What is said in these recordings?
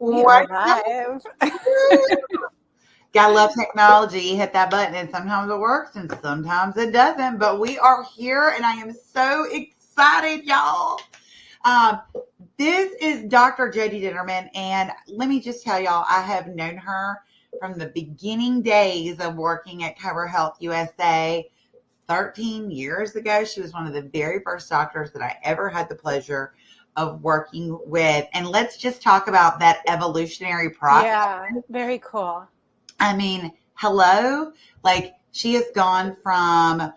We What? are live. Gotta love technology. You hit that button and sometimes it works and sometimes it doesn't. But we are here and I am so excited, y'all. Um, this is Dr. Jodi Dinnerman, and let me just tell y'all, I have known her from the beginning days of working at ChiroHealthUSA 13 years ago. She was one of the very first doctors that I ever had the pleasure of working with. And let's just talk about that evolutionary process. Yeah, very cool. I mean, hello, like she has gone from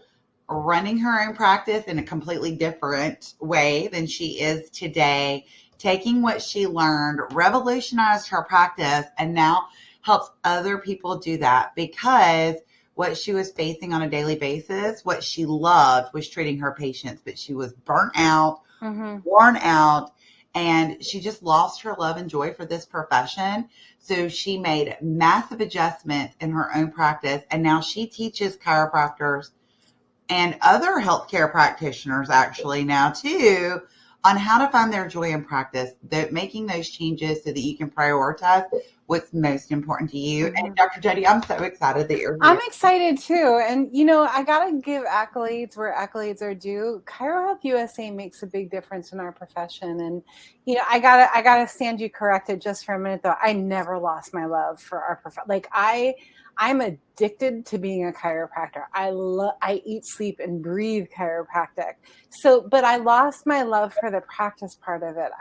running her own practice in a completely different way than she is today, taking what she learned, revolutionized her practice, and now helps other people do that because what she was facing on a daily basis, what she loved was treating her patients, but she was burnt out, worn out, and she just lost her love and joy for this profession. So she made massive adjustments in her own practice, and now she teaches chiropractors and other healthcare practitioners actually now too on how to find their joy in practice, making those changes so that you can prioritize what's most important to you. And Dr. Jodi, I'm so excited that you're here. I'm excited too. And, I got to give accolades where accolades are due. ChiroHealthUSA makes a big difference in our profession. And, I gotta stand you corrected just for a minute though. I never lost my love for our profession. Like I'm addicted to being a chiropractor. I eat, sleep, and breathe chiropractic. But I lost my love for the practice part of it.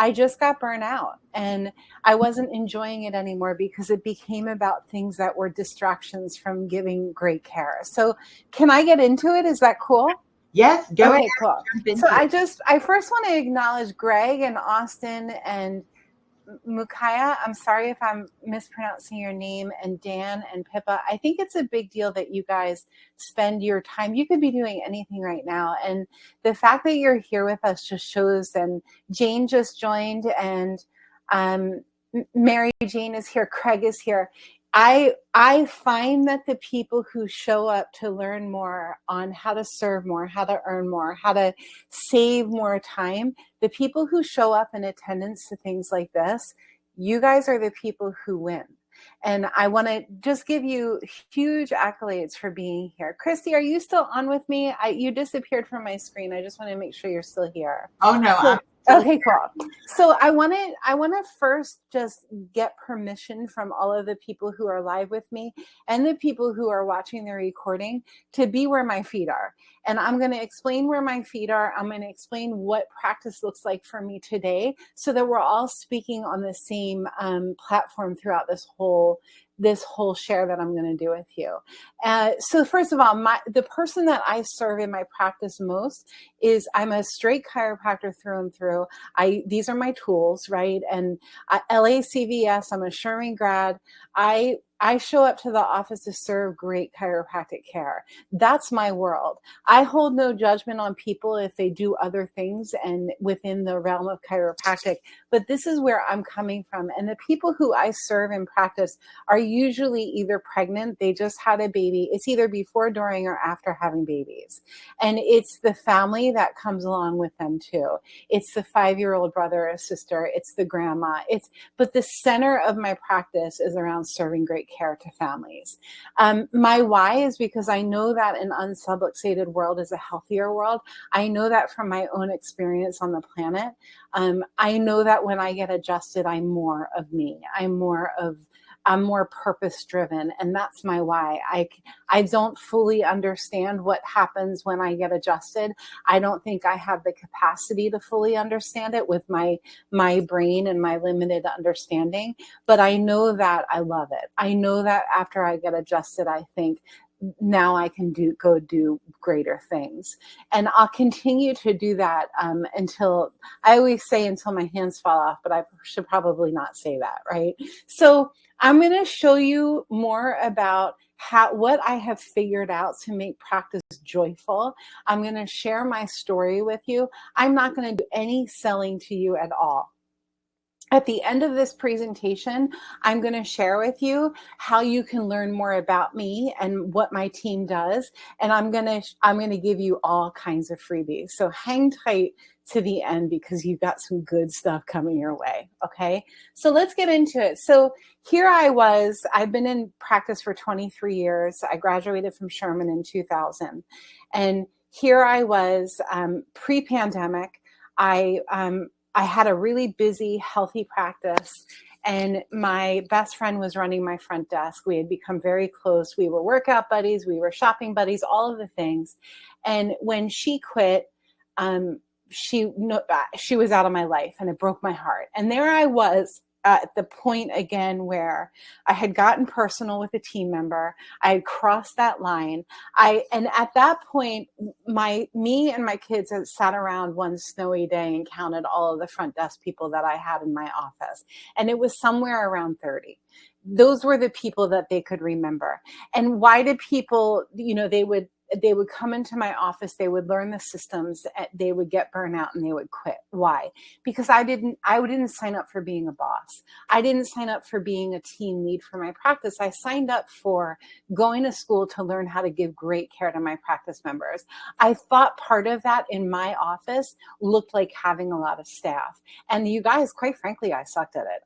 I just got burnt out and I wasn't enjoying it anymore because it became about things that were distractions from giving great care. So can I get into it? Is that cool? Yes, go ahead. Cool. So I first want to acknowledge Greg and Austin and Mukaya, I'm sorry if I'm mispronouncing your name, and Dan and Pippa. I think it's a big deal that you guys spend your time. You could be doing anything right now. And the fact that you're here with us just shows, and Jane just joined, and Mary Jane is here, Craig is here. I find that the people who show up to learn more on how to serve more, how to earn more, how to save more time, the people who show up in attendance to things like this, you guys are the people who win. And I want to just give you huge accolades for being here. Christy, are you still on with me? You disappeared from my screen. I just want to make sure you're still here. Oh, no. Okay, cool. So I want to first just get permission from all of the people who are live with me and the people who are watching the recording to be where my feet are. And I'm going to explain where my feet are. I'm going to explain what practice looks like for me today so that we're all speaking on the same platform throughout this whole share that I'm going to do with you. So first of all, the person that I serve in my practice most is I'm a straight chiropractor through and through. These are my tools, right? And LACVS, I'm a Sherman grad. I show up to the office to serve great chiropractic care. That's my world. I hold no judgment on people if they do other things and within the realm of chiropractic, but this is where I'm coming from. And the people who I serve in practice are usually either pregnant, they just had a baby. It's either before, during, or after having babies. And it's the family that comes along with them too. It's the 5-year-old brother or sister. It's the grandma. But the center of my practice is around serving great care to families. My why is because I know that an unsubluxated world is a healthier world. I know that from my own experience on the planet. I know that when I get adjusted, I'm more of me. I'm more purpose driven. And that's my why. I don't fully understand what happens when I get adjusted. I don't think I have the capacity to fully understand it with my brain and my limited understanding, but I know that I love it. I know that after I get adjusted, I think now I can go do greater things. And I'll continue to do that until my hands fall off, but I should probably not say that, right? So I'm going to show you more about what I have figured out to make practice joyful. I'm going to share my story with you. I'm not going to do any selling to you at all. At the end of this presentation, I'm going to share with you how you can learn more about me and what my team does. And I'm going to give you all kinds of freebies. So hang tight to the end because you've got some good stuff coming your way. Okay. So let's get into it. So here I've been in practice for 23 years. I graduated from Sherman in 2000. And here I was pre-pandemic. I had a really busy, healthy practice, and my best friend was running my front desk. We had become very close. We were workout buddies. We were shopping buddies, all of the things. And when she quit, she was out of my life, and it broke my heart. And there I was at the point again where I had gotten personal with a team member. I had crossed that line. And at that point, me and my kids had sat around one snowy day and counted all of the front desk people that I had in my office. And it was somewhere around 30. Those were the people that they could remember. And why did people, they would come into my office, they would learn the systems, they would get burnout, and they would quit. Why? Because I didn't sign up for being a boss. I didn't sign up for being a team lead for my practice. I signed up for going to school to learn how to give great care to my practice members. I thought part of that in my office looked like having a lot of staff. And you guys, quite frankly, I sucked at it.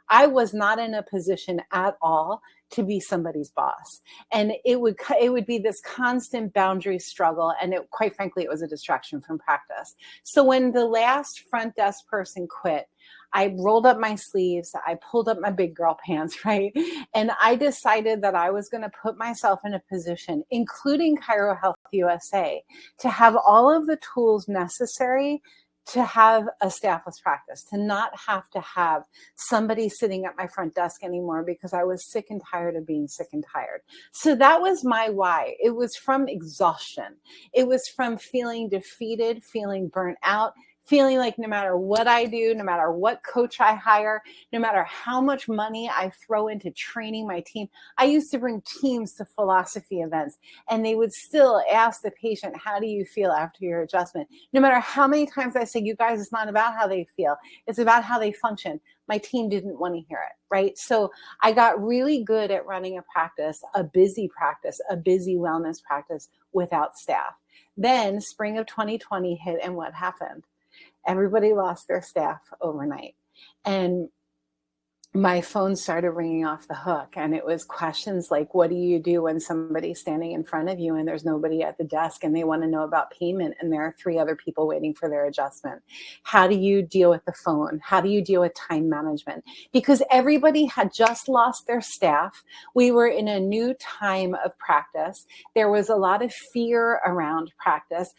I was not in a position at all to be somebody's boss. And it would be this constant boundary struggle. And quite frankly, it was a distraction from practice. So when the last front desk person quit, I rolled up my sleeves, I pulled up my big girl pants, right? And I decided that I was going to put myself in a position, including ChiroHealthUSA, to have all of the tools necessary to have a staffless practice, to not have to have somebody sitting at my front desk anymore because I was sick and tired of being sick and tired. So that was my why. It was from exhaustion. It was from feeling defeated, feeling burnt out, feeling like no matter what I do, no matter what coach I hire, no matter how much money I throw into training my team. I used to bring teams to philosophy events, and they would still ask the patient, how do you feel after your adjustment? No matter how many times I say, you guys, it's not about how they feel. It's about how they function. My team didn't want to hear it, right? So I got really good at running a busy wellness practice without staff. Then spring of 2020 hit, and what happened? Everybody lost their staff overnight. And my phone started ringing off the hook, and it was questions like, what do you do when somebody's standing in front of you and there's nobody at the desk and they want to know about payment and there are 3 other people waiting for their adjustment? How do you deal with the phone? How do you deal with time management? Because everybody had just lost their staff. We were in a new time of practice. There was a lot of fear around practice,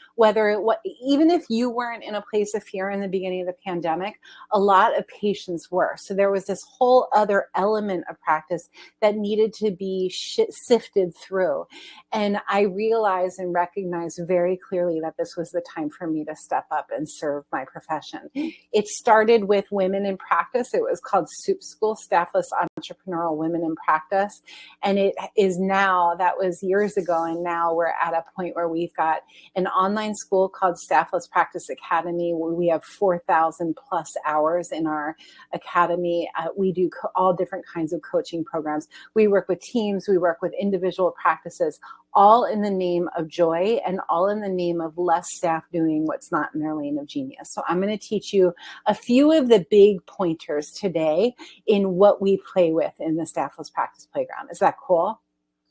even if you weren't in a place of fear in the beginning of the pandemic, a lot of patients were. So there was this whole other element of practice that needed to be sifted through. And I realized and recognized very clearly that this was the time for me to step up and serve my profession. It started with women in practice. It was called Soup School, Staffless Entrepreneurial Women in Practice. And it is now, that was years ago, and now we're at a point where we've got an online school called Staffless Practice Academy, where we have 4,000 plus hours in our academy. We do all different kinds of coaching programs. We work with teams, we work with individual practices, all in the name of joy and all in the name of less staff doing what's not in their lane of genius. So I'm going to teach you a few of the big pointers today in what we play with in the Staffless Practice Playground. Is that cool?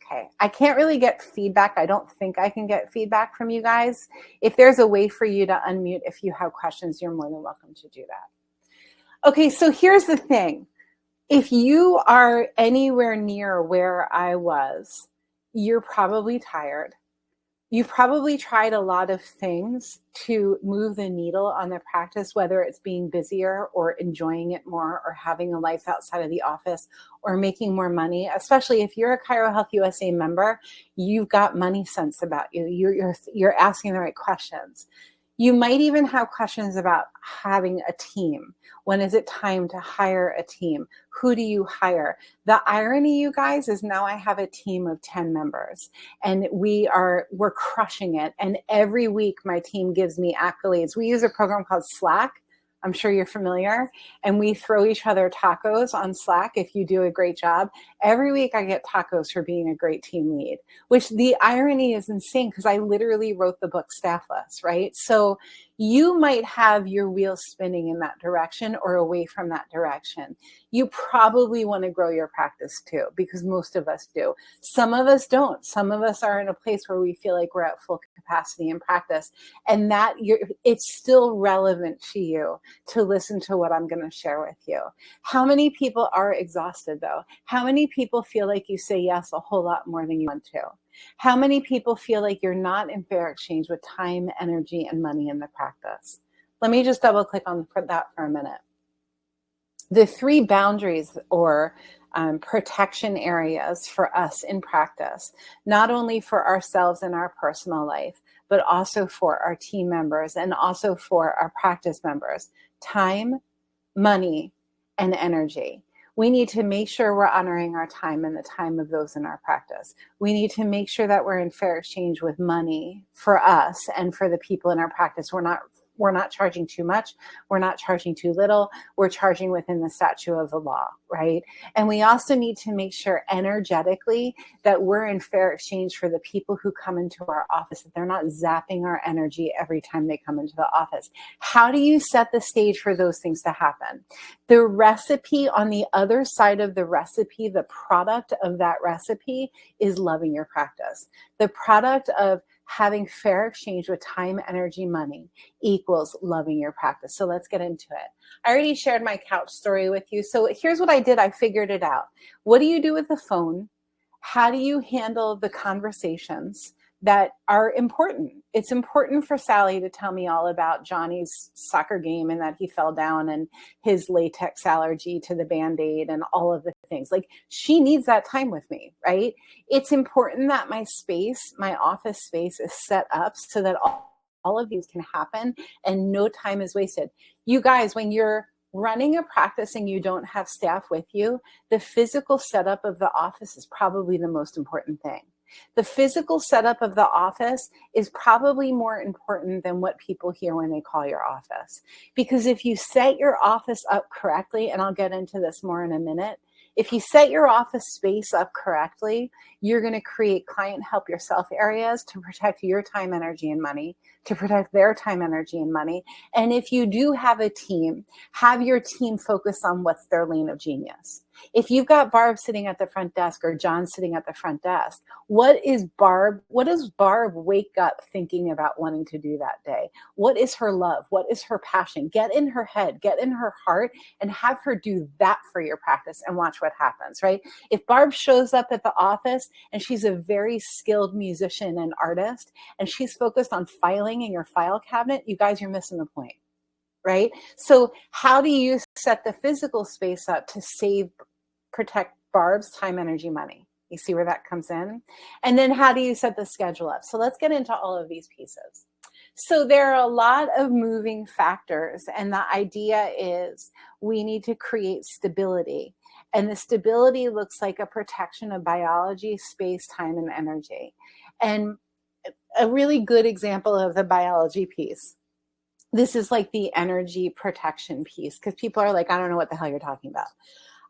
Okay. I can't really get feedback. I don't think I can get feedback from you guys. If there's a way for you to unmute if you have questions, you're more than welcome to do that. Okay, so here's the thing. If you are anywhere near where I was, you're probably tired. You've probably tried a lot of things to move the needle on the practice, whether it's being busier or enjoying it more or having a life outside of the office or making more money. Especially if you're a ChiroHealthUSA member, you've got money sense about you. You're asking the right questions. You might even have questions about having a team. When is it time to hire a team? Who do you hire? The irony, you guys, is now I have a team of 10 members and we're crushing it. And every week my team gives me accolades. We use a program called Slack. I'm sure you're familiar. And we throw each other tacos on Slack if you do a great job. Every week I get tacos for being a great team lead, which the irony is insane because I literally wrote the book Staffless, right? So you might have your wheels spinning in that direction or away from that direction. You probably want to grow your practice too, because most of us do. Some of us don't. Some of us are in a place where we feel like we're at full capacity in practice, and that it's still relevant to you to listen to what I'm going to share with you. How many people are exhausted though? How many people feel like you say yes a whole lot more than you want to? How many people feel like you're not in fair exchange with time, energy, and money in the practice? Let me just double click on that for a minute. The 3 boundaries or protection areas for us in practice, not only for ourselves in our personal life, but also for our team members and also for our practice members: time, money, and energy. We need to make sure we're honoring our time and the time of those in our practice. We need to make sure that we're in fair exchange with money for us and for the people in our practice. We're not charging too much. We're not charging too little. We're charging within the statute of the law, right? And we also need to make sure energetically that we're in fair exchange for the people who come into our office, that they're not zapping our energy every time they come into the office. How do you set the stage for those things to happen? The recipe on the other side of the recipe, the product of that recipe is loving your practice. The product of having fair exchange with time, energy, money equals loving your practice. So let's get into it. I already shared my couch story with you. So here's what I did. I figured it out. What do you do with the phone? How do you handle the conversations that are important? It's important for Sally to tell me all about Johnny's soccer game and that he fell down and his latex allergy to the Band-Aid and all of the things. Like, she needs that time with me, right? It's important that my space, my office space, is set up so that all of these can happen and no time is wasted. You guys, when you're running a practice and you don't have staff with you, the physical setup of the office is probably the most important thing. The physical setup of the office is probably more important than what people hear when they call your office. Because if you set your office up correctly, and I'll get into this more in a minute, if you set your office space up correctly, you're going to create client help yourself areas to protect your time, energy, and money, to protect their time, energy, and money. And if you do have a team, have your team focus on what's their lane of genius. If you've got Barb sitting at the front desk or John sitting at the front desk, what does Barb wake up thinking about wanting to do that day? What is her love? What is her passion? Get in her head, get in her heart, and have her do that for your practice and watch what happens, right? If Barb shows up at the office and she's a very skilled musician and artist, and she's focused on filing in your file cabinet, you guys, you're missing the point, right? So how do you set the physical space up to protect Barb's time, energy, money? You see where that comes in? And then how do you set the schedule up? So let's get into all of these pieces. So there are a lot of moving factors, and the idea is we need to create stability. And the stability looks like a protection of biology, space, time, and energy. And a really good example of the biology piece, this is like the energy protection piece, because people are like, I don't know what the hell you're talking about.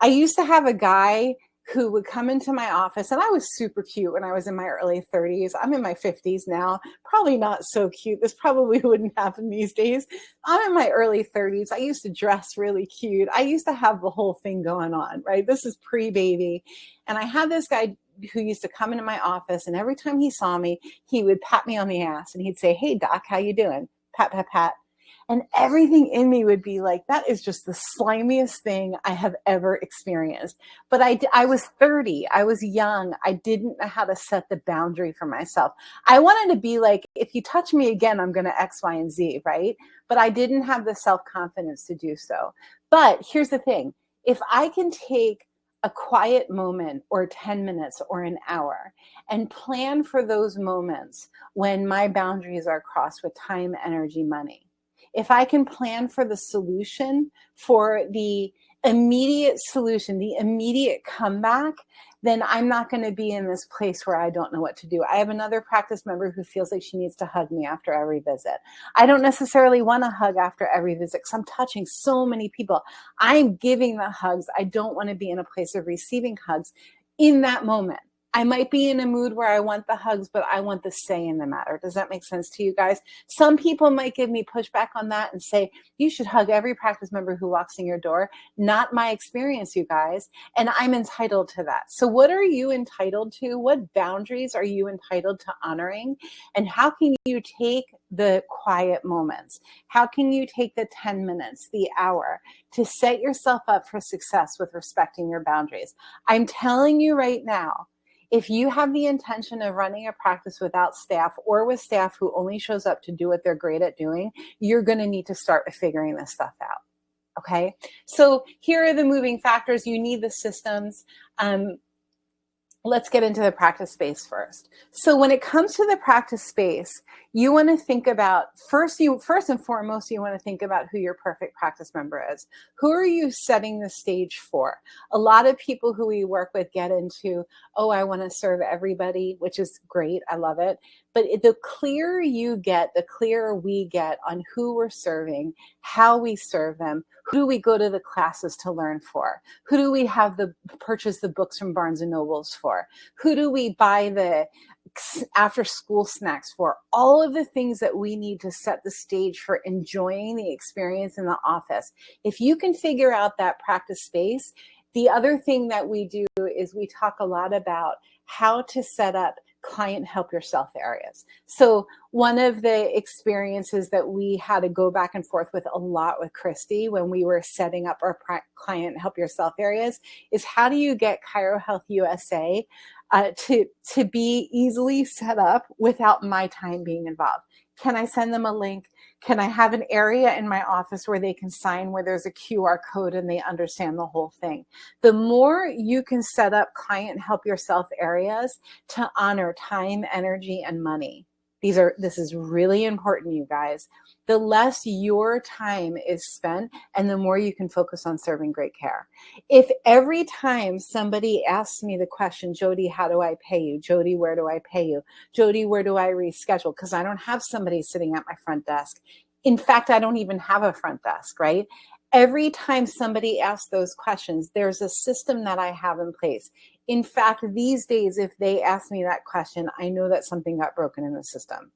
I used to have a guy who would come into my office, and I was super cute when I was in my early 30s. I'm in my 50s now, probably not so cute. This probably wouldn't happen these days. I'm in my early 30s. I used to dress really cute. I used to have the whole thing going on, right? This is pre-baby. And I had this guy who used to come into my office, and every time he saw me, he would pat me on the ass and he'd say, "Hey doc, how you doing?" Pat, pat, pat. And everything in me would be like, that is just the slimiest thing I have ever experienced. But I was 30. I was young. I didn't know how to set the boundary for myself. I wanted to be like, if you touch me again, I'm going to X, Y, and Z, right? But I didn't have the self-confidence to do so. But here's the thing. If I can take a quiet moment or 10 minutes or an hour and plan for those moments when my boundaries are crossed with time, energy, money, if I can plan for the solution, for the immediate solution, the immediate comeback, then I'm not going to be in this place where I don't know what to do. I have another practice member who feels like she needs to hug me after every visit. I don't necessarily want to hug after every visit because I'm touching so many people. I'm giving the hugs. I don't want to be in a place of receiving hugs in that moment. I might be in a mood where I want the hugs, but I want the say in the matter. Does that make sense to you guys? Some people might give me pushback on that and say, you should hug every practice member who walks in your door. Not my experience, you guys. And I'm entitled to that. So what are you entitled to? What boundaries are you entitled to honoring? And how can you take the quiet moments? How can you take the 10 minutes, the hour, to set yourself up for success with respecting your boundaries? I'm telling you right now, if you have the intention of running a practice without staff or with staff who only shows up to do what they're great at doing, you're going to need to start figuring this stuff out. Okay. So here are the moving factors. You need the systems. Let's get into the practice space first. So when it comes to the practice space, you want to think about first and foremost, you want to think about who your perfect practice member is. Who are you setting the stage for? A lot of people who we work with get into, oh, I want to serve everybody, which is great. I love it. But the clearer you get, the clearer we get on who we're serving, how we serve them, who do we go to the classes to learn for? Who do we have purchase the books from Barnes and Nobles for? Who do we buy the after school snacks for? All of the things that we need to set the stage for enjoying the experience in the office. If you can figure out that practice space, the other thing that we do is we talk a lot about how to set up client help yourself areas. So one of the experiences that we had to go back and forth with a lot with Christy when we were setting up our client help yourself areas is how do you get ChiroHealthUSA to be easily set up without my time being involved? Can I send them a link? Can I have an area in my office where they can sign where there's a QR code and they understand the whole thing? The more you can set up client help yourself areas to honor time, energy, and money. This is really important, you guys. The less your time is spent and the more you can focus on serving great care. If every time somebody asks me the question, Jodi, how do I pay you? Jodi, where do I pay you? Jodi, where do I reschedule? Because I don't have somebody sitting at my front desk. In fact, I don't even have a front desk, right? Every time somebody asks those questions, there's a system that I have in place. In fact, these days, if they ask me that question, I know that something got broken in the system.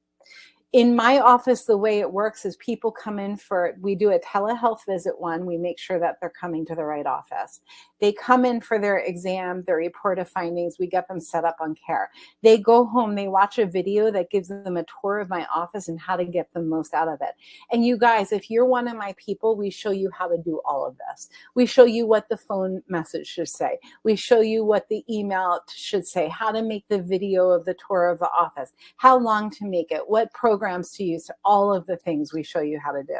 In my office, the way it works is people come in we do a telehealth visit one. We make sure that they're coming to the right office. They come in for their exam, their report of findings. We get them set up on care. They go home, they watch a video that gives them a tour of my office and how to get the most out of it. And you guys, if you're one of my people, we show you how to do all of this. We show you what the phone message should say. We show you what the email should say, how to make the video of the tour of the office, how long to make it, what programs to use, all of the things we show you how to do.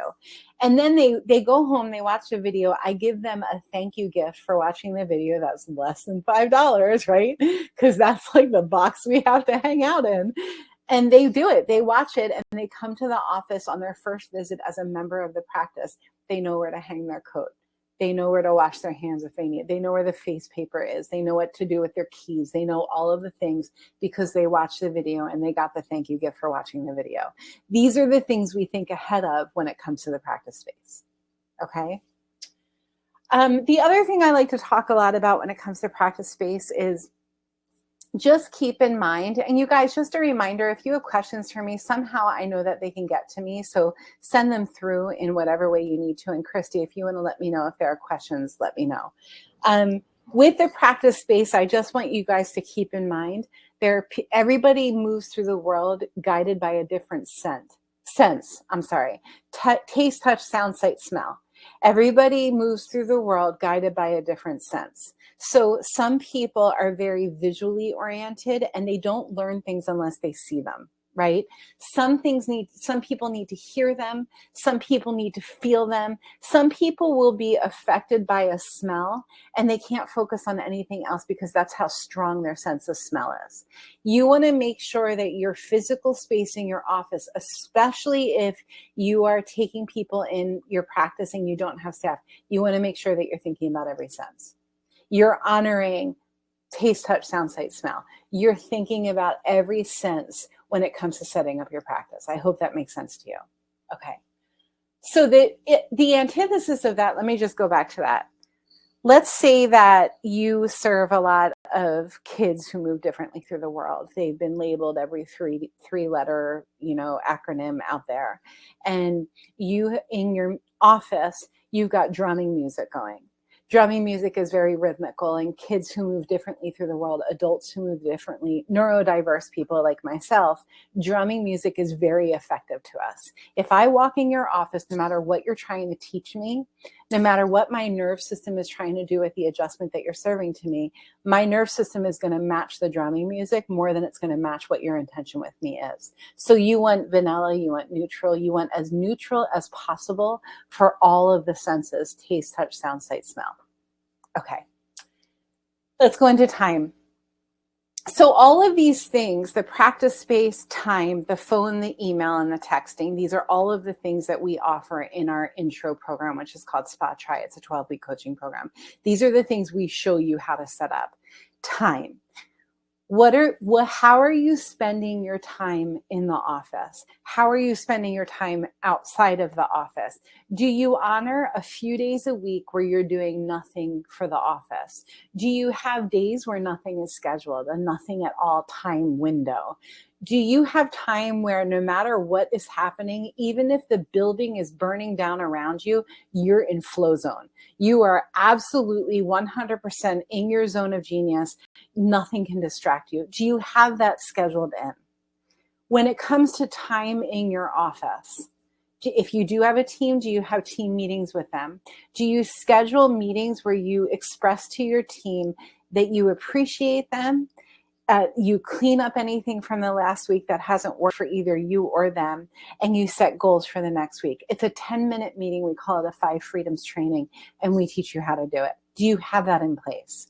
And then they go home, they watch the video. I give them a thank you gift for watching the video. That's less than $5, right? Because that's like the box we have to hang out in. And they do it. They watch it and they come to the office on their first visit as a member of the practice. They know where to hang their coat. They know where to wash their hands if they need. They know where the face paper is. They know what to do with their keys. They know all of the things because they watched the video and they got the thank you gift for watching the video. These are the things we think ahead of when it comes to the practice space. Okay. The other thing I like to talk a lot about when it comes to practice space is just keep in mind, and you guys, just a reminder, if you have questions for me, somehow I know that they can get to me. So send them through in whatever way you need to. And Christy, if you want to let me know if there are questions, let me know. With the practice space, I just want you guys to keep in mind, everybody moves through the world guided by a different taste, touch, sound, sight, smell. Everybody moves through the world guided by a different sense. So some people are very visually oriented and they don't learn things unless they see them. right? Some people need to hear them. Some people need to feel them. Some people will be affected by a smell and they can't focus on anything else because that's how strong their sense of smell is. You want to make sure that your physical space in your office, especially if you are taking people in your practice and you don't have staff, you want to make sure that you're thinking about every sense. You're honoring taste, touch, sound, sight, smell. You're thinking about every sense when it comes to setting up your practice. I hope that makes sense to you. Okay. So the antithesis of that, let me just go back to that. Let's say that you serve a lot of kids who move differently through the world. They've been labeled every three-letter, acronym out there. And you, in your office, you've got drumming music going. Drumming music is very rhythmical, and kids who move differently through the world, adults who move differently, neurodiverse people like myself, drumming music is very effective to us. If I walk in your office, no matter what you're trying to teach me, no matter what my nerve system is trying to do with the adjustment that you're serving to me, my nerve system is going to match the drumming music more than it's going to match what your intention with me is. So you want vanilla, you want neutral, you want as neutral as possible for all of the senses: taste, touch, sound, sight, smell. Okay, let's go into time. So all of these things, the practice space, time, the phone, the email, and the texting, these are all of the things that we offer in our intro program, which is called Spot Try. It's a 12-week coaching program. These are the things we show you how to set up. Time. How are you spending your time in the office? How are you spending your time outside of the office? Do you honor a few days a week where you're doing nothing for the office? Do you have days where nothing is scheduled, a nothing at all time window? Do you have time where no matter what is happening, even if the building is burning down around you, you're in flow zone? You are absolutely 100% in your zone of genius. Nothing can distract you. Do you have that scheduled in? When it comes to time in your office, if you do have a team, do you have team meetings with them? Do you schedule meetings where you express to your team that you appreciate them? You clean up anything from the last week that hasn't worked for either you or them, and you set goals for the next week. It's a 10-minute meeting. We call it a 5 Freedoms training, and we teach you how to do it. Do you have that in place?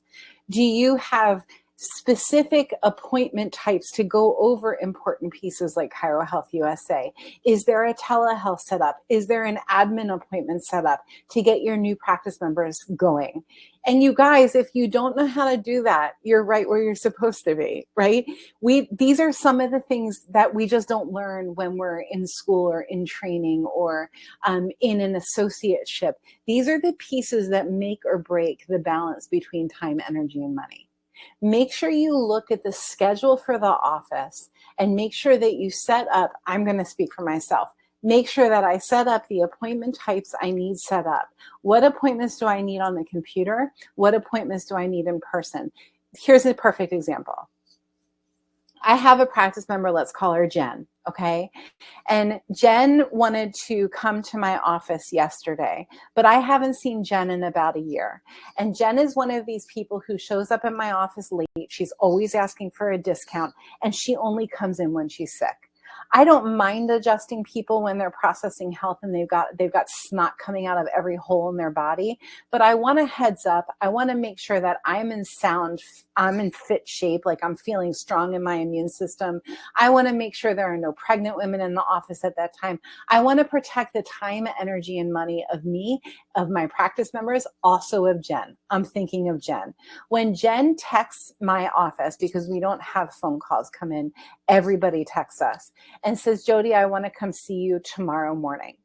Do you have specific appointment types to go over important pieces like ChiroHealthUSA? Is there a telehealth set up? Is there an admin appointment set up to get your new practice members going? And you guys, if you don't know how to do that, you're right where you're supposed to be, right? These are some of the things that we just don't learn when we're in school or in training or in an associateship. These are the pieces that make or break the balance between time, energy, and money. Make sure you look at the schedule for the office and make sure that you set up, I'm going to speak for myself, make sure that I set up the appointment types I need set up. What appointments do I need on the computer? What appointments do I need in person? Here's a perfect example. I have a practice member, let's call her Jen, okay? And Jen wanted to come to my office yesterday, but I haven't seen Jen in about a year. And Jen is one of these people who shows up in my office late. She's always asking for a discount, and she only comes in when she's sick. I don't mind adjusting people when they're processing health and they've got snot coming out of every hole in their body, but I want a heads up. I want to make sure that I'm in fit shape, like I'm feeling strong in my immune system. I want to make sure there are no pregnant women in the office at that time. I want to protect the time, energy, and money of me, of my practice members, also of Jen. I'm thinking of Jen. When Jen texts my office, because we don't have phone calls come in, everybody texts us and says, Jodi, I want to come see you tomorrow morning.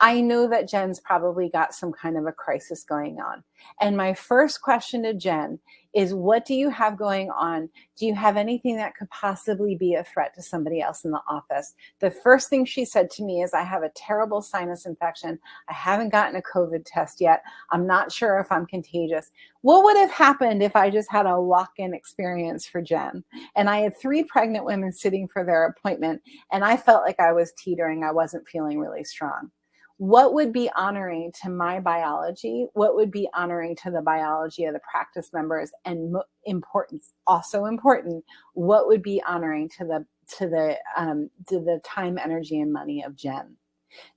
I know that Jen's probably got some kind of a crisis going on. And my first question to Jen is, what do you have going on? Do you have anything that could possibly be a threat to somebody else in the office? The first thing she said to me is, I have a terrible sinus infection. I haven't gotten a COVID test yet. I'm not sure if I'm contagious. What would have happened if I just had a walk-in experience for Jen? And I had 3 pregnant women sitting for their appointment, and I felt like I was teetering. I wasn't feeling really strong. What would be honoring to my biology? What would be honoring to the biology of the practice members? And also important, what would be honoring to the the time, energy, and money of Jen.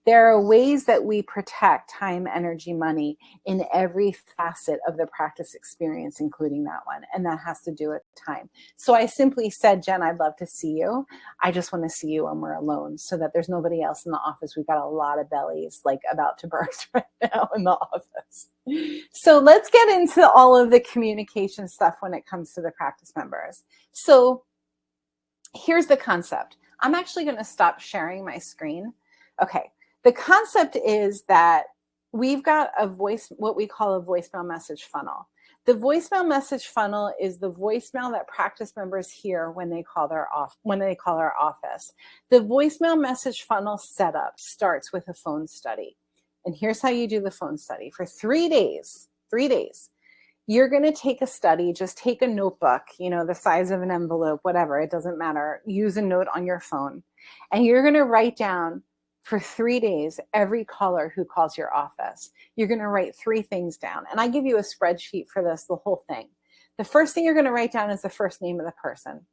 There are ways that we protect time, energy, money in every facet of the practice experience, including that one. And that has to do with time. So I simply said, Jen, I'd love to see you. I just want to see you when we're alone so that there's nobody else in the office. We've got a lot of bellies like about to burst right now in the office. So let's get into all of the communication stuff when it comes to the practice members. So here's the concept. I'm actually going to stop sharing my screen. Okay, the concept is that we've got what we call a voicemail message funnel. The voicemail message funnel is the voicemail that practice members hear when they call our office. The voicemail message funnel setup starts with a phone study. And here's how you do the phone study. For 3 days, you're going to take a study, just take a notebook, the size of an envelope, whatever, it doesn't matter. Use a note on your phone. And you're going to write down for 3 days every caller who calls your office. You're going to write 3 things down. And I give you a spreadsheet for this, the whole thing. The first thing you're going to write down is the first name of the person.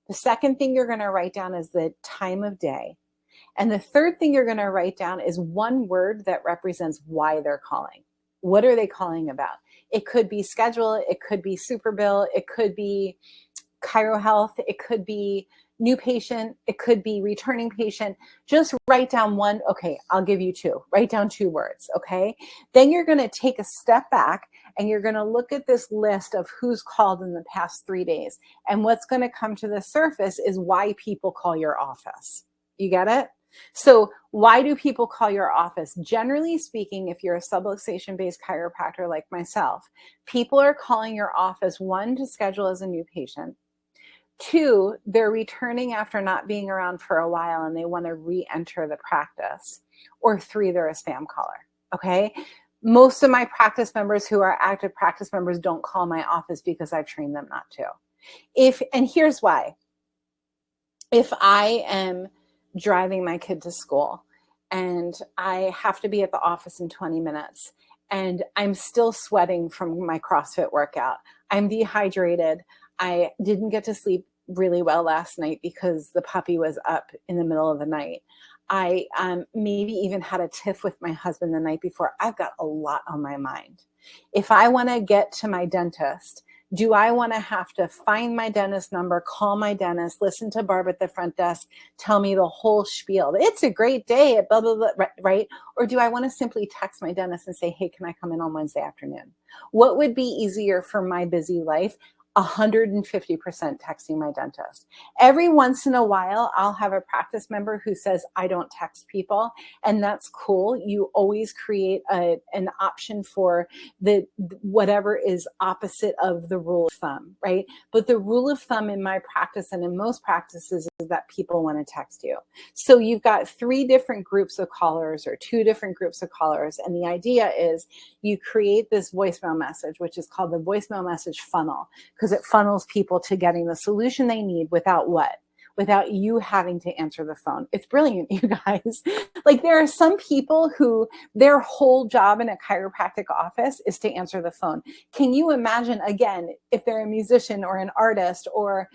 The second thing you're going to write down is the time of day. And the third thing you're going to write down is one word that represents why they're calling. What are they calling about? It could be schedule, it could be super bill, it could be ChiroHealth, it could be new patient, it could be returning patient. Just write down one. Okay, I'll give you 2. Write down 2 words, okay? Then you're going to take a step back and you're going to look at this list of who's called in the past 3 days. And what's going to come to the surface is why people call your office. You get it? So why do people call your office? Generally speaking, if you're a subluxation-based chiropractor like myself, people are calling your office, 1, to schedule as a new patient. 2, they're returning after not being around for a while and they want to re-enter the practice. Or 3, they're a spam caller, okay? Most of my practice members who are active practice members don't call my office because I've trained them not to. And here's why. If I am driving my kid to school and I have to be at the office in 20 minutes and I'm still sweating from my CrossFit workout, I'm dehydrated, I didn't get to sleep really well last night because the puppy was up in the middle of the night. I maybe even had a tiff with my husband the night before. I've got a lot on my mind. If I want to get to my dentist, do I want to have to find my dentist number, call my dentist, listen to Barb at the front desk, tell me the whole spiel? It's a great day at blah, blah, blah, right? Or do I want to simply text my dentist and say, hey, can I come in on Wednesday afternoon? What would be easier for my busy life? 150% texting my dentist. Every once in a while, I'll have a practice member who says, I don't text people, and that's cool. You always create an option for whatever is opposite of the rule of thumb, right? But the rule of thumb in my practice and in most practices is that people want to text you. So you've got 3 different groups of callers or 2 different groups of callers, and the idea is you create this voicemail message, which is called the voicemail message funnel, because it funnels people to getting the solution they need without what? Without you having to answer the phone. It's brilliant, you guys. Like there are some people who their whole job in a chiropractic office is to answer the phone. Can you imagine, again, if they're a musician or an artist or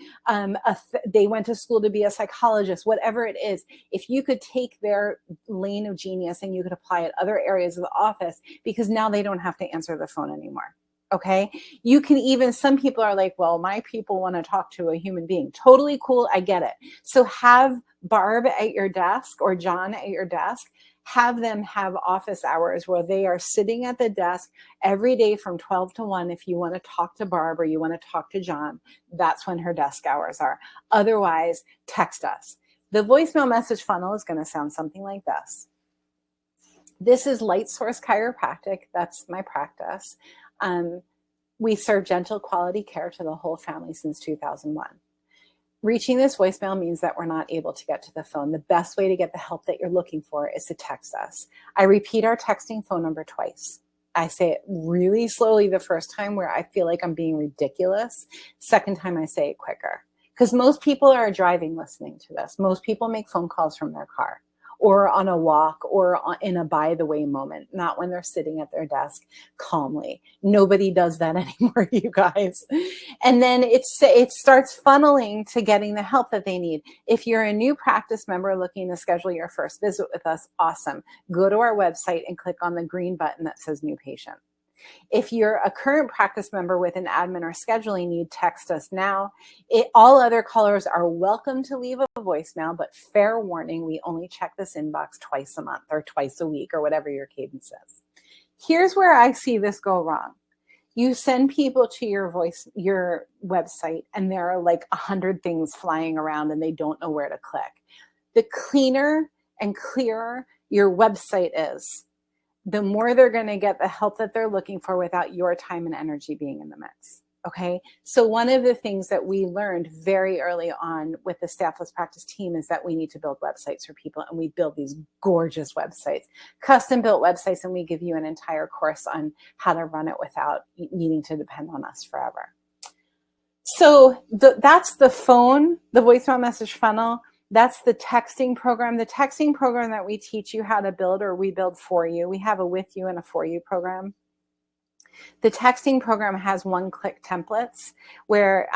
they went to school to be a psychologist, whatever it is, if you could take their lane of genius and you could apply it other areas of the office, because now they don't have to answer the phone anymore. Okay. You can even, some people are like, well, my people want to talk to a human being. Totally cool. I get it. So have Barb at your desk or John at your desk, have them have office hours where they are sitting at the desk every day from 12 to 1. If you want to talk to Barb or you want to talk to John, that's when her desk hours are. Otherwise, text us. The voicemail message funnel is going to sound something like this. This is Light Source Chiropractic. That's my practice. We serve gentle quality care to the whole family since 2001. Reaching this voicemail means that we're not able to get to the phone. The best way to get the help that you're looking for is to text us. I repeat our texting phone number twice. I say it really slowly the first time where I feel like I'm being ridiculous. Second time I say it quicker. Because most people are driving listening to this. Most people make phone calls from their car. or on a walk or in a by the way moment, not when they're sitting at their desk calmly. Nobody does that anymore, you guys. And then it starts funneling to getting the help that they need. If you're a new practice member looking to schedule your first visit with us, awesome. Go to our website and click on the green button that says new patient. If you're a current practice member with an admin or scheduling need, text us now. All other callers are welcome to leave a voicemail, but fair warning, we only check this inbox twice a month or twice a week or whatever your cadence is. Here's where I see this go wrong. You send people to your website and there are like 100 things flying around and they don't know where to click. The cleaner and clearer your website is, the more they're going to get the help that they're looking for without your time and energy being in the mix. Okay. So one of the things that we learned very early on with the Staffless Practice team is that we need to build websites for people, and we build these gorgeous websites, custom built websites, and we give you an entire course on how to run it without needing to depend on us forever. So that's the phone, the voicemail message funnel. That's the texting program. The texting program that we teach you how to build, or we build for you. We have a with you and a for you program. The texting program has one-click templates where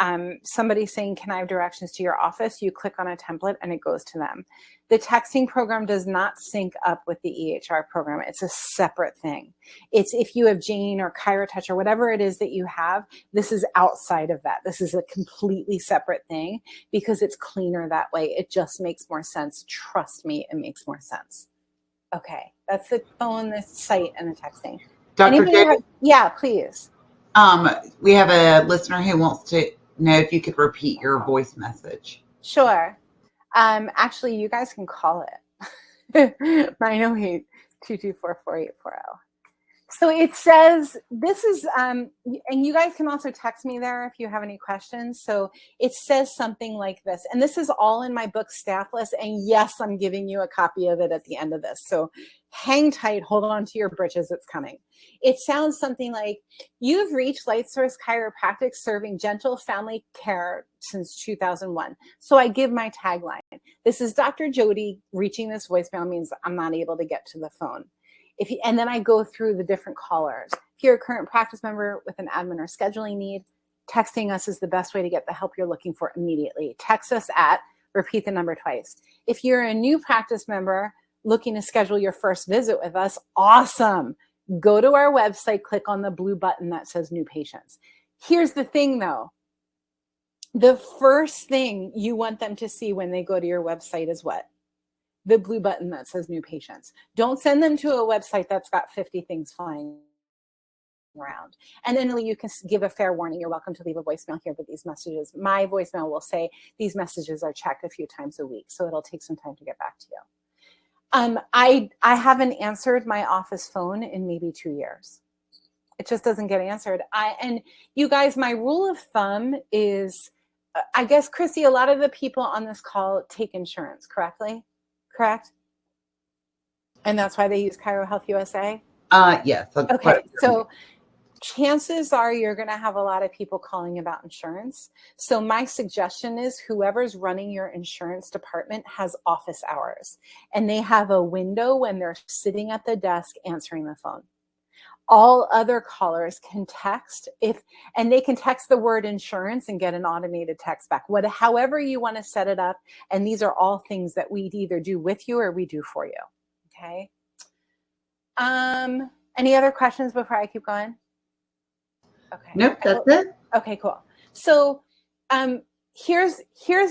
somebody's saying, can I have directions to your office? You click on a template and it goes to them. The texting program does not sync up with the EHR program. It's a separate thing. It's if you have Jane or ChiroTouch or whatever it is that you have, this is outside of that. This is a completely separate thing because it's cleaner that way. It just makes more sense. Trust me, it makes more sense. Okay, that's the phone, the site, and the texting. Dr. Jodi? Yeah, please. We have a listener who wants to know if you could repeat your voice message. Sure. Actually, you guys can call it 908-224-4840. So it says, this is, and you guys can also text me there if you have any questions. So it says something like this, and this is all in my book, Staffless. And yes, I'm giving you a copy of it at the end of this. So hang tight, hold on to your britches, it's coming. It sounds something like, you've reached LightSource Chiropractic, serving gentle family care since 2001. So I give my tagline. This is Dr. Jodi. Reaching this voicemail means I'm not able to get to the phone. And then I go through the different callers. If you're a current practice member with an admin or scheduling need, texting us is the best way to get the help you're looking for immediately. Text us at, repeat the number twice. If you're a new practice member looking to schedule your first visit with us, awesome. Go to our website, click on the blue button that says new patients. Here's the thing though. The first thing you want them to see when they go to your website is what? The blue button that says new patients. Don't send them to a website that's got 50 things flying around. And then you can give a fair warning. You're welcome to leave a voicemail here, but these messages, my voicemail will say these messages are checked a few times a week. So it'll take some time to get back to you. I haven't answered my office phone in maybe 2 years. It just doesn't get answered. And you guys, my rule of thumb is, I guess, Chrissy, a lot of the people on this call take insurance, correct? And that's why they use ChiroHealthUSA? Yes. Okay, so chances are you're going to have a lot of people calling about insurance. So my suggestion is whoever's running your insurance department has office hours, and they have a window when they're sitting at the desk answering the phone. All other callers can text and they can text the word insurance and get an automated text back. However you want to set it up. And these are all things that we either do with you or we do for you. Okay. Any other questions before I keep going? Okay. Nope, that's it. Okay, cool. So here's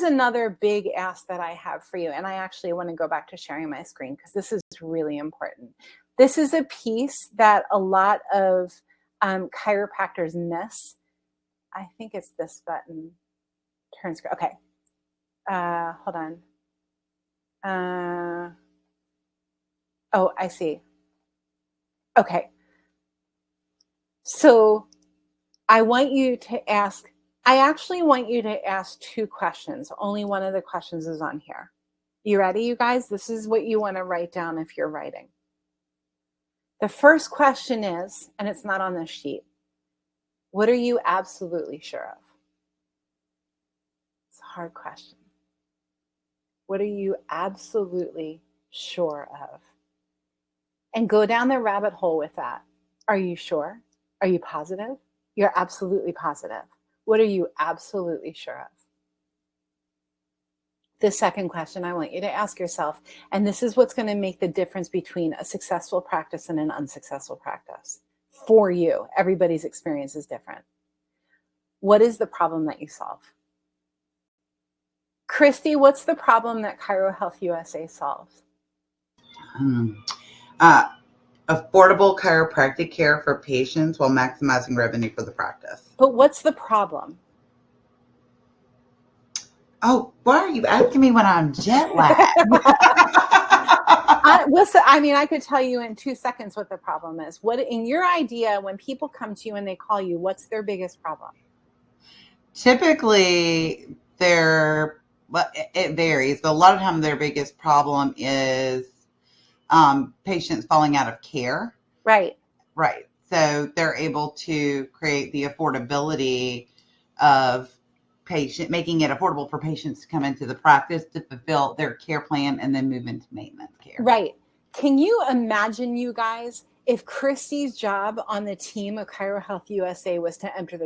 another big ask that I have for you. And I actually want to go back to sharing my screen because this is really important. This is a piece that a lot of chiropractors miss. I think it's this button. Turn screen. Okay. Hold on. Oh, I see. Okay. So I want you to ask, I actually want you to ask 2 questions. Only one of the questions is on here. You ready, you guys? This is what you want to write down if you're writing. The first question is, and it's not on this sheet, what are you absolutely sure of? It's a hard question. What are you absolutely sure of? And go down the rabbit hole with that. Are you sure? Are you positive? You're absolutely positive. What are you absolutely sure of? The second question I want you to ask yourself, and this is what's going to make the difference between a successful practice and an unsuccessful practice for you. Everybody's experience is different. What is the problem that you solve? Christy, what's the problem that ChiroHealthUSA solves? Affordable chiropractic care for patients while maximizing revenue for the practice. But what's the problem? Oh, why are you asking me when I'm jet lagged? Listen, I mean, I could tell you in 2 seconds what the problem is. What, in your idea, when people come to you and they call you, what's their biggest problem? Typically, it varies, but a lot of times their biggest problem is patients falling out of care. Right. Right. So they're able to create the affordability of making it affordable for patients to come into the practice to fulfill their care plan and then move into maintenance care. Right. Can you imagine, you guys, if Christy's job on the team of ChiroHealthUSA was to empty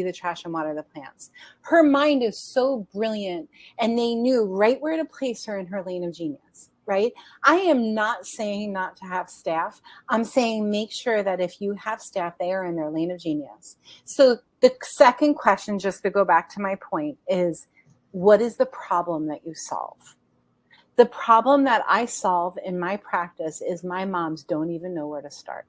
the trash and water the plants? Her mind is so brilliant, and they knew right where to place her in her lane of genius, right? I am not saying not to have staff. I'm saying make sure that if you have staff, they are in their lane of genius. So the second question, just to go back to my point, is what is the problem that you solve? The problem that I solve in my practice is my moms don't even know where to start.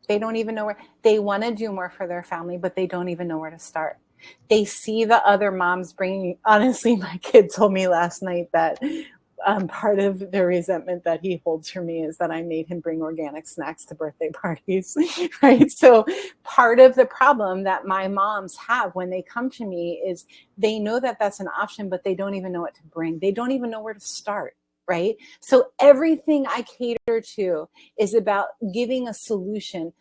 They don't even know where. They want to do more for their family, but they don't even know where to start. They see the other moms bringing, honestly, my kid told me last night that part of the resentment that he holds for me is that I made him bring organic snacks to birthday parties, right? So part of the problem that my moms have when they come to me is they know that that's an option, but they don't even know what to bring. They don't even know where to start, right? So everything I cater to is about giving a solution,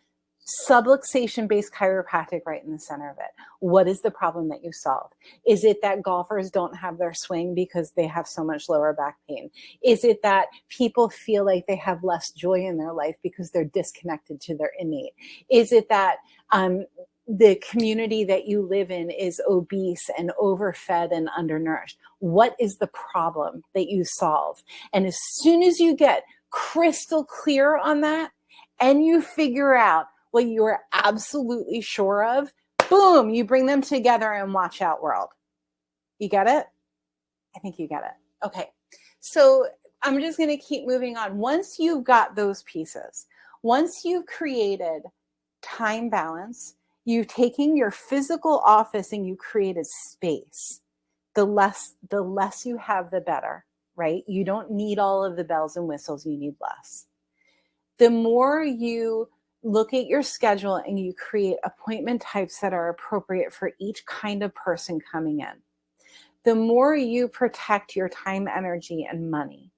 subluxation-based chiropractic right in the center of it. What is the problem that you solve? Is it that golfers don't have their swing because they have so much lower back pain? Is it that people feel like they have less joy in their life because they're disconnected to their innate? Is it that the community that you live in is obese and overfed and undernourished? What is the problem that you solve? And as soon as you get crystal clear on that and you figure out what you're absolutely sure of, boom, you bring them together and watch out, world. You get it? I think you get it. Okay. So I'm just going to keep moving on. Once you've got those pieces, once you've created time balance, you've taken your physical office and you created space. The less you have, the better, right? You don't need all of the bells and whistles. You need less. The more you look at your schedule and you create appointment types that are appropriate for each kind of person coming in, the more you protect your time, energy, and money,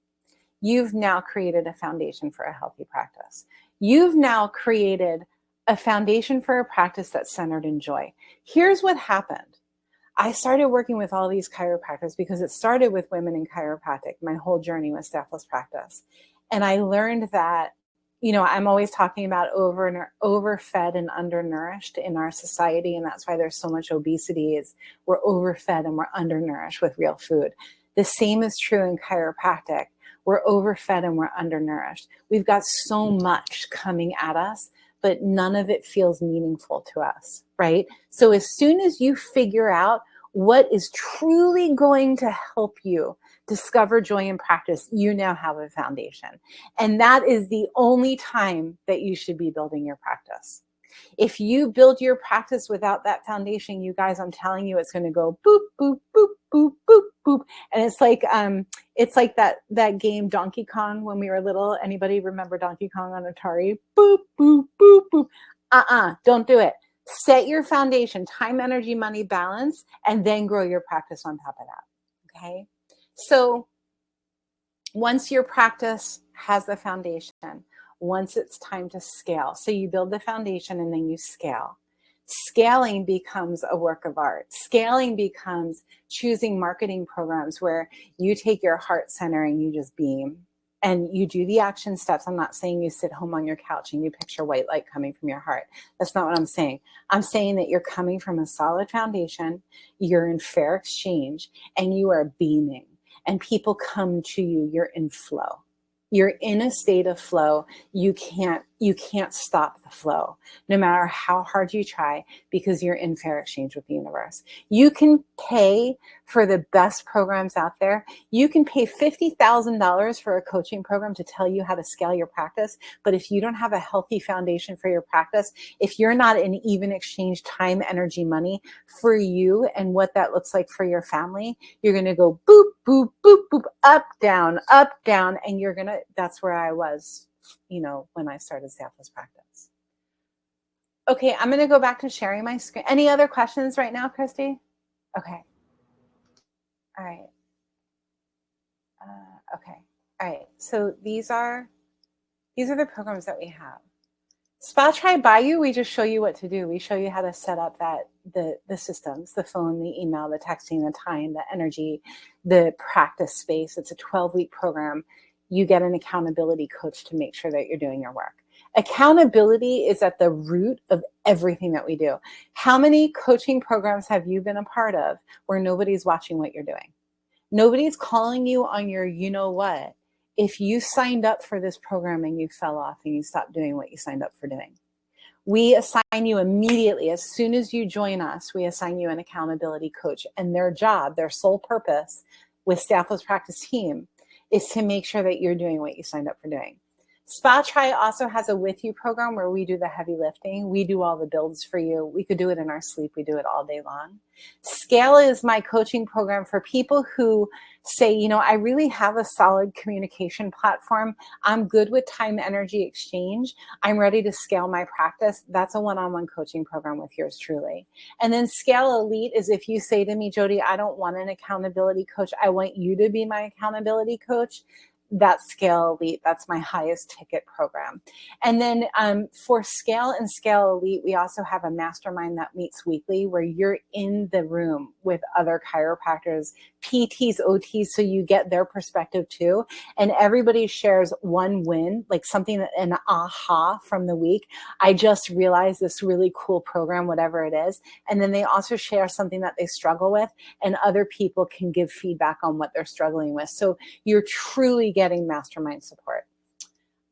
you've now created a foundation for a healthy practice. You've now created a foundation for a practice that's centered in joy. Here's what happened. I started working with all these chiropractors because it started with women in chiropractic. My whole journey was staffless practice. And I learned that, I'm always talking about overfed and undernourished in our society. And that's why there's so much obesity, is we're overfed and we're undernourished with real food. The same is true in chiropractic. We're overfed and we're undernourished. We've got so much coming at us, but none of it feels meaningful to us, right? So as soon as you figure out what is truly going to help you discover joy in practice, you now have a foundation. And that is the only time that you should be building your practice. If you build your practice without that foundation, you guys, I'm telling you, it's going to go boop, boop, boop, boop, boop, boop. And it's like that game Donkey Kong when we were little. Anybody remember Donkey Kong on Atari? Boop, boop, boop, boop. Don't do it. Set your foundation, time, energy, money, balance, and then grow your practice on top of that. Okay. So once your practice has the foundation, once it's time to scale, so you build the foundation and then you scale. Scaling becomes a work of art. Scaling becomes choosing marketing programs where you take your heart center and you just beam. and you do the action steps. I'm not saying you sit home on your couch and you picture white light coming from your heart. That's not what I'm saying. I'm saying that you're coming from a solid foundation, you're in fair exchange, and you are beaming. And people come to you, you're in flow. You're in a state of flow. You can't stop the flow, no matter how hard you try, because you're in fair exchange with the universe. You can pay for the best programs out there. You can pay $50,000 for a coaching program to tell you how to scale your practice. But if you don't have a healthy foundation for your practice, if you're not in even exchange time, energy, money for you and what that looks like for your family, you're going to go boop, boop, boop, boop, up, down, and you're going to, that's where I was, when I started Selfless Practice. Okay, I'm going to go back to sharing my screen. Any other questions right now, Christy? Okay. All right. Okay. All right. So these are the programs that we have. Spa Try by You, we just show you what to do. We show you how to set up the systems, the phone, the email, the texting, the time, the energy, the practice space. It's a 12-week program. You get an accountability coach to make sure that you're doing your work. Accountability is at the root of everything that we do. How many coaching programs have you been a part of where nobody's watching what you're doing? Nobody's calling you on your what if you signed up for this program and you fell off and you stopped doing what you signed up for doing. We assign you immediately. As soon as you join us, we assign you an accountability coach, and their job, their sole purpose with Selfless Practice team is to make sure that you're doing what you signed up for doing. Spa Try also has a with you program where we do the heavy lifting. We do all the builds for you. We could do it in our sleep. We do it all day long. Scale is my coaching program for people who say, I really have a solid communication platform. I'm good with time energy exchange. I'm ready to scale my practice. That's a one-on-one coaching program with yours truly. And then Scale Elite is if you say to me, Jodi, I don't want an accountability coach. I want you to be my accountability coach. That's Scale Elite. That's my highest ticket program. And then for Scale and Scale Elite, we also have a mastermind that meets weekly where you're in the room with other chiropractors, PTs, OTs, so you get their perspective too. And everybody shares one win, like something, an aha from the week. I just realized this really cool program, whatever it is. And then they also share something that they struggle with, and other people can give feedback on what they're struggling with. So you're truly getting mastermind support.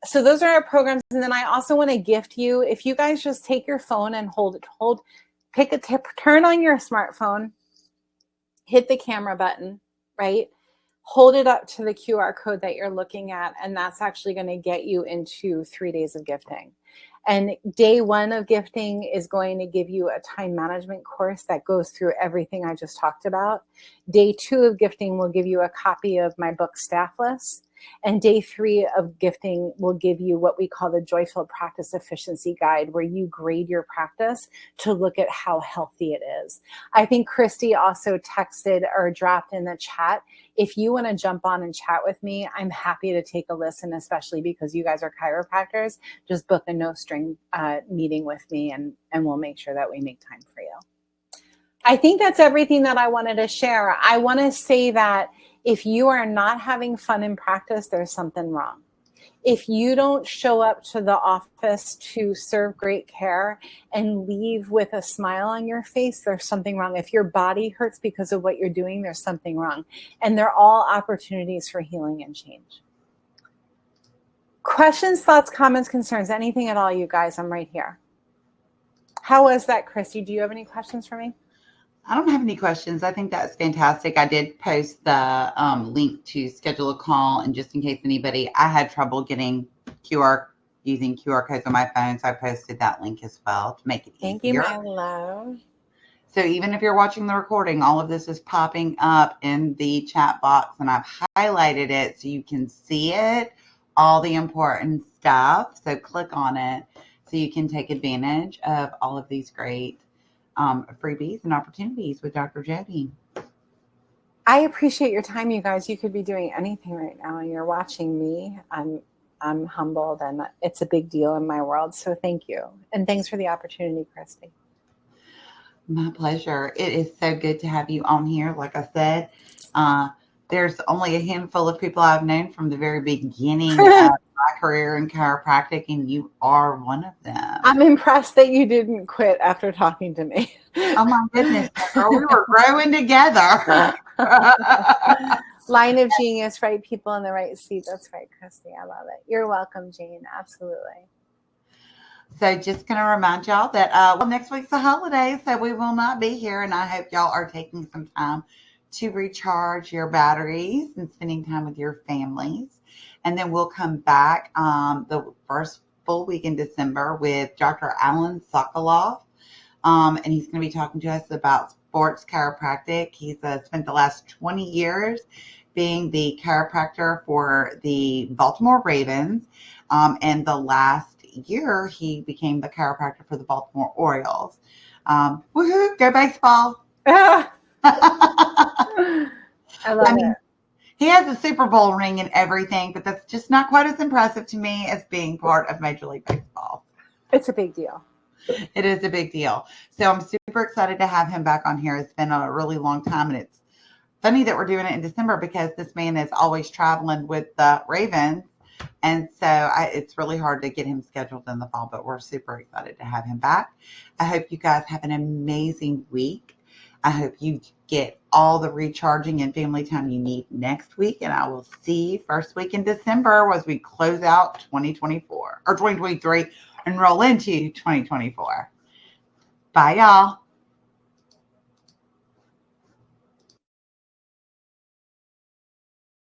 So those are our programs. And then I also want to gift you, if you guys just take your phone and pick a tip, turn on your smartphone, hit the camera button, right? Hold it up to the QR code that you're looking at, and that's actually going to get you into 3 days of gifting. And day 1 of gifting is going to give you a time management course that goes through everything I just talked about. Day 2 of gifting will give you a copy of my book, Staffless. And day 3 of gifting will give you what we call the Joy-Filled Practice Efficiency Guide, where you grade your practice to look at how healthy it is. I think Christy also texted or dropped in the chat. If you want to jump on and chat with me, I'm happy to take a listen, especially because you guys are chiropractors. Just book a no-string meeting with me, and we'll make sure that we make time for you. I think that's everything that I wanted to share. I want to say that if you are not having fun in practice, there's something wrong. If you don't show up to the office to serve great care and leave with a smile on your face, there's something wrong. If your body hurts because of what you're doing, there's something wrong. And they're all opportunities for healing and change. Questions, thoughts, comments, concerns, anything at all, you guys, I'm right here. How was that, Christy? Do you have any questions for me? I don't have any questions. I think that's fantastic. I did post the link to schedule a call, and just in case I had trouble getting using QR codes on my phone, so I posted that link as well to make it easier. Thank you, my love. So even if you're watching the recording, all of this is popping up in the chat box, and I've highlighted it so you can see it, all the important stuff. So click on it so you can take advantage of all of these great freebies and opportunities with Dr. Jodi. I appreciate your time, you guys. You could be doing anything right now, and you're watching me. I'm humbled, and it's a big deal in my world. So thank you, and thanks for the opportunity, Christy. My pleasure. It is so good to have you on here. Like I said, there's only a handful of people I've known from the very beginning of my career in chiropractic, and you are one of them. I'm impressed that you didn't quit after talking to me. Oh my goodness, girl, we were growing together. Line of genius, right people in the right seat. That's right, Christy. I love it. You're welcome, Jane. Absolutely. So just going to remind y'all that next week's a holiday, so we will not be here, and I hope y'all are taking some time to recharge your batteries and spending time with your families. And then we'll come back the first full week in December with Dr. Alan Sokoloff, and he's going to be talking to us about sports chiropractic. He's spent the last 20 years being the chiropractor for the Baltimore Ravens, and the last year he became the chiropractor for the Baltimore Orioles. Woohoo, go baseball. I love it. He has a Super Bowl ring and everything, but that's just not quite as impressive to me as being part of Major League Baseball. It's a big deal. It is a big deal. So I'm super excited to have him back on here. It's been a really long time, and it's funny that we're doing it in December because this man is always traveling with the Ravens. And so it's really hard to get him scheduled in the fall, but we're super excited to have him back. I hope you guys have an amazing week. I hope you get all the recharging and family time you need next week. And I will see you first week in December as we close out 2024 or 2023 and roll into 2024. Bye, y'all.